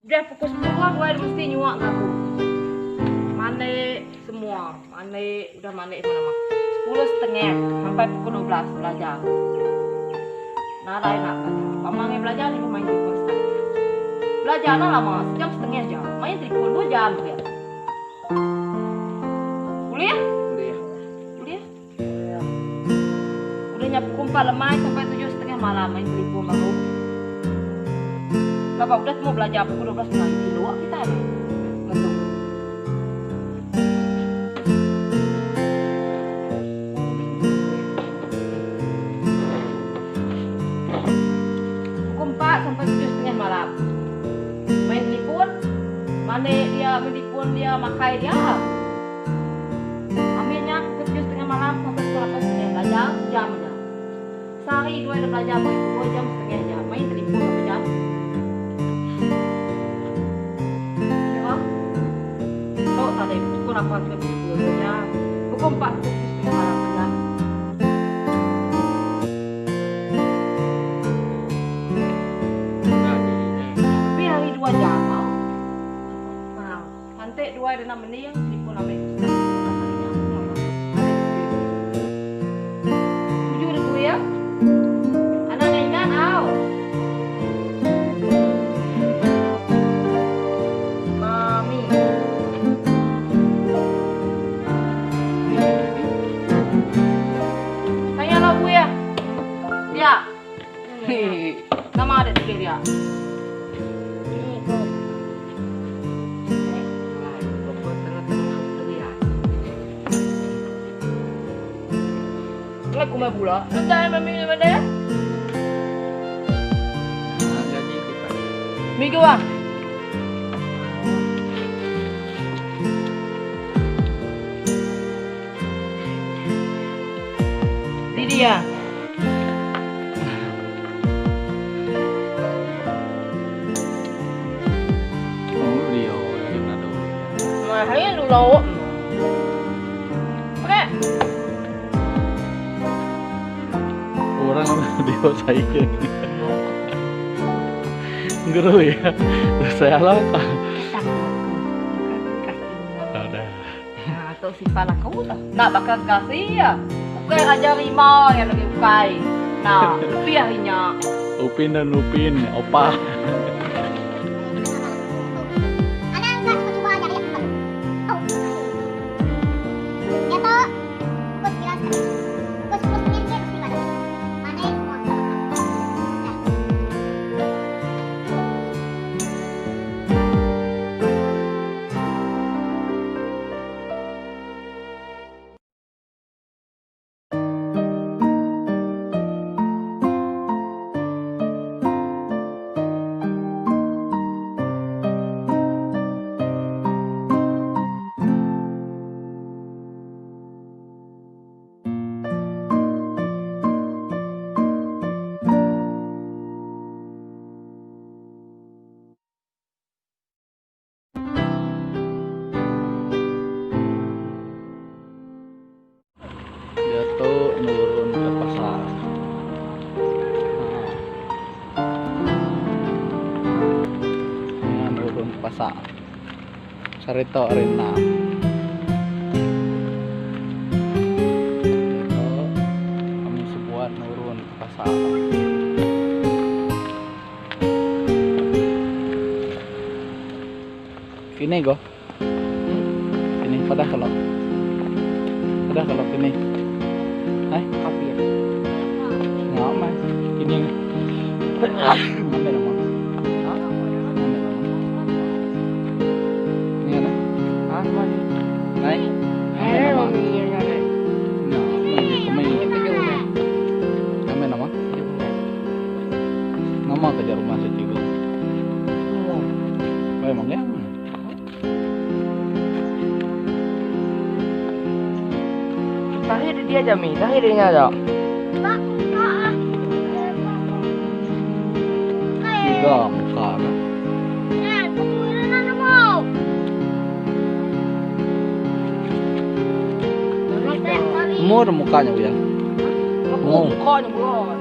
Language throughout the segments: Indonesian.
Udah pukul 10 gue mesti nyuak aku. Mane semua, udah mane mana mah. 10:30 sampai pukul 12 belajar. Nara enak belajar. Pamangnya belajar di main telepon sekali. Belajar lama, sejam setengah jam. Main telepon 2 jam ya. Kuliah? Kuliah? Udah nyapu kumpal lemai sampai 7:30 malam main telepon baru. Bapak udah mau belajar pukul 12 nanti di luar kita nih. Betul. Pukul 4 sampai 7:30 malam. Main telepon. Mana dia menelpon dia makai dia. Ambilnya pukul 7:30 malam sampai pukul 8:30 belajar jam aja. Sehari 2 belajar 2 jam setengah jam. Main telepon 1 jam. Pukul 8 ya, pukul 4 malam. Tapi hari 2 jam nah, nanti 2 menit yang telefon ambil tujuh ribu ya anak ingat au mami. Ya, nama ada di dia. Aku mau pula. Entah mami mana ya? Minggu ah. Di dia. Hãy lù lù. Oke. Orang video saya. Guru ya. Saya lah. Ada. Nah, atau si pala kau tak? Nak bakal kasih ya. Bukan aja lima yang lagi ukai. Nah, rupiahnya. Upin dan Upin, opa. Nurun ke pasar. Nurun ke pasar. Sarito arena. Kami sebuah nurun ke pasar. Kini go. Kini pada kalau kini. Hai, kopi ya? Nggak mas, ini ambil nama. Ini ada? Ah, mana? Naik? Ambil nama. Nah, ini kemana? Ambil nama? Nama kerja rumah si Cigo. Oh, emang ya? Tahir dia Jami, tahir dia ada. Tiga muka ada. Umur mukanya ya. Mukanya belum.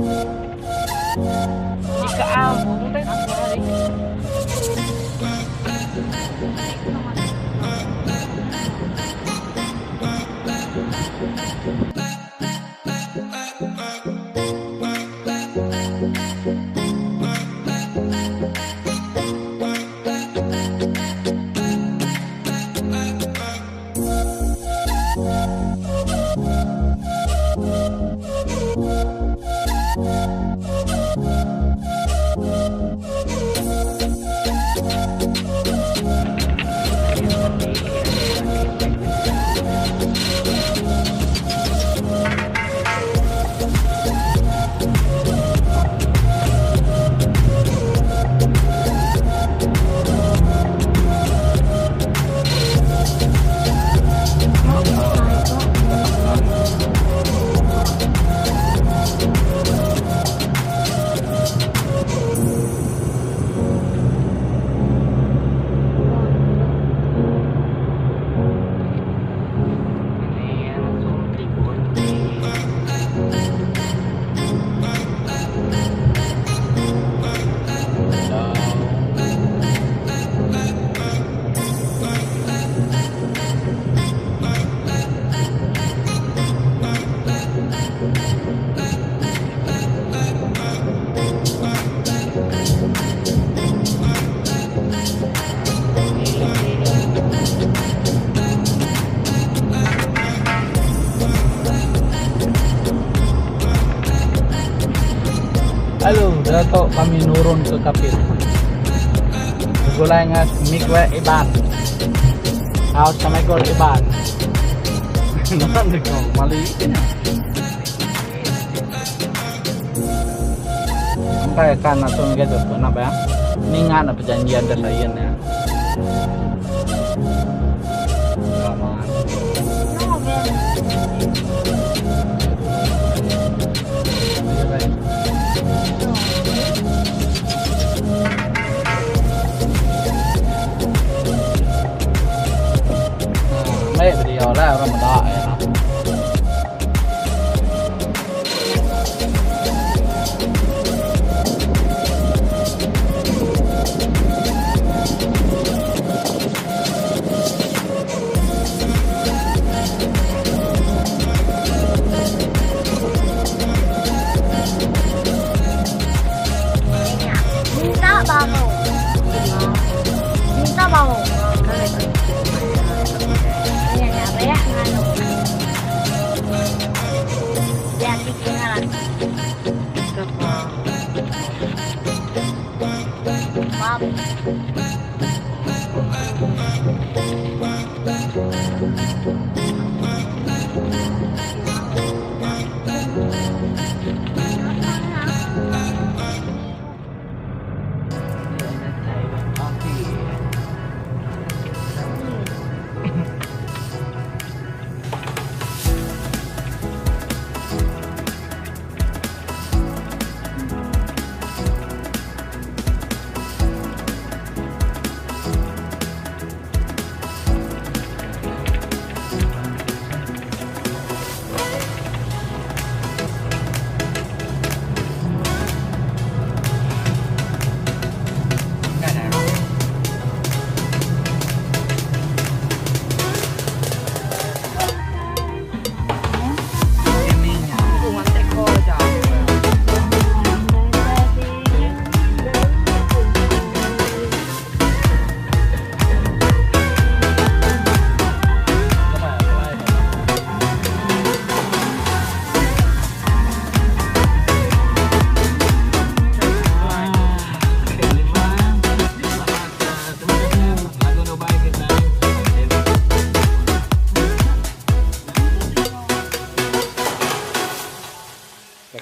Di keambung teh apa hari? Halo, Dato, kami nurun ke kapit. Gulay nga mikwe iban. Out sa may gol iban. Naman ko mali. Kaya kan atong gitu na ba? Ini nga na perjanjian dah saya ya. Aman. Mấy video đó ra mà đợi hả? Minta mau. Ya, nganu. Ya, ketinggalan. Maaf.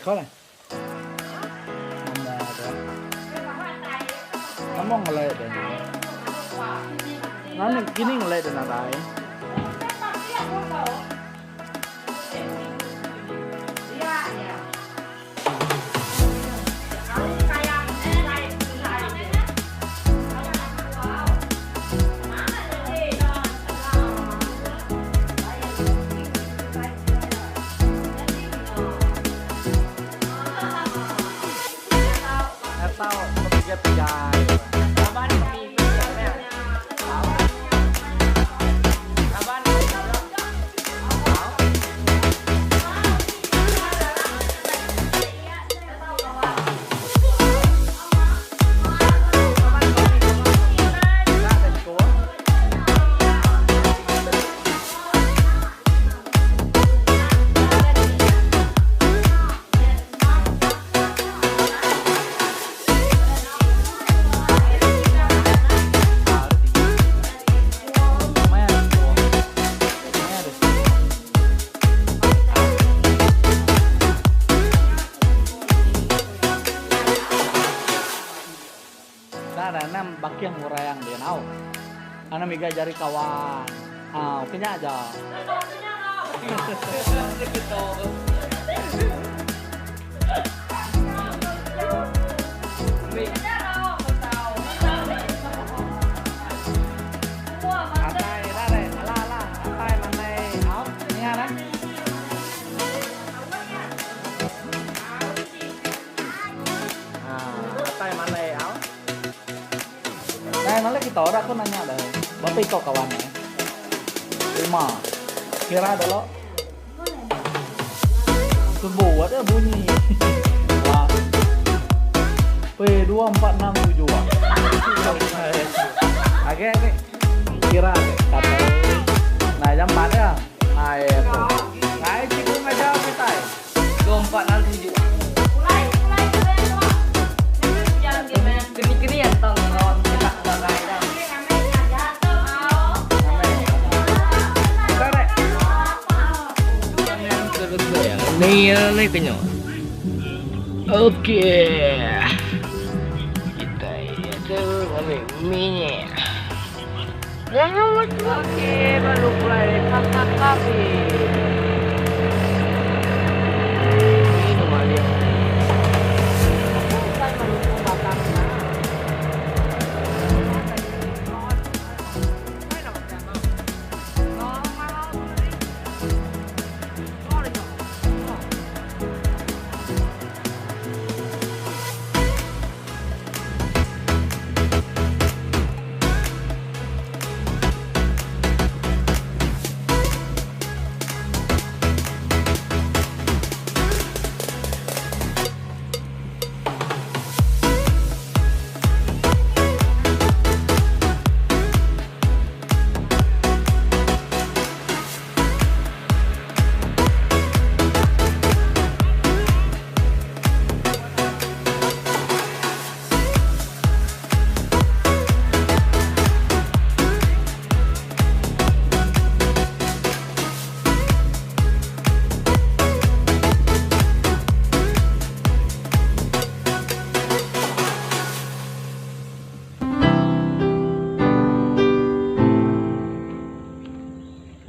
Kau lah. Kamu ngelai deh. Nanti gini ngelai deh nanti. nam baki yang murah yang dia nau. Ana miga jari kawan. Ah, kenya aja. Atai dah deh, ala atai manai áo nghe đấy. Atai manai áo. Nah, nanti kita orang aku nanya deh, bapak kau kawannya? Lima, kira ada lo? Sebuah ada bunyi. Wah, P2467. Agak nih, kira kata. Nah, jam 4 ya? Nah, itu. Nah, cikgu ngajak kita. 2467. Kini-kinian tong non cetak bagai dah. Ini kenyot. Oke. Kita itu ambil minyak. Jangan lupa. Oke, baru mulai masak kopi. Ini malia. Saya baru masak.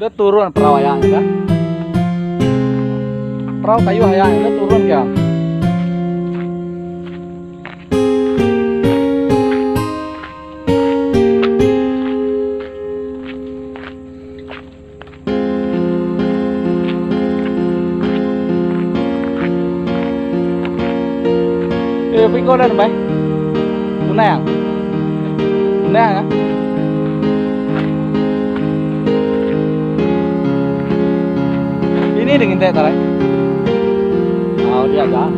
Dia turun perahu hayang kan? Perahu kayu hayang dia turun kan? Piko dan bay, tunang, tunang. Ini dengan teh tarai. Dia agak.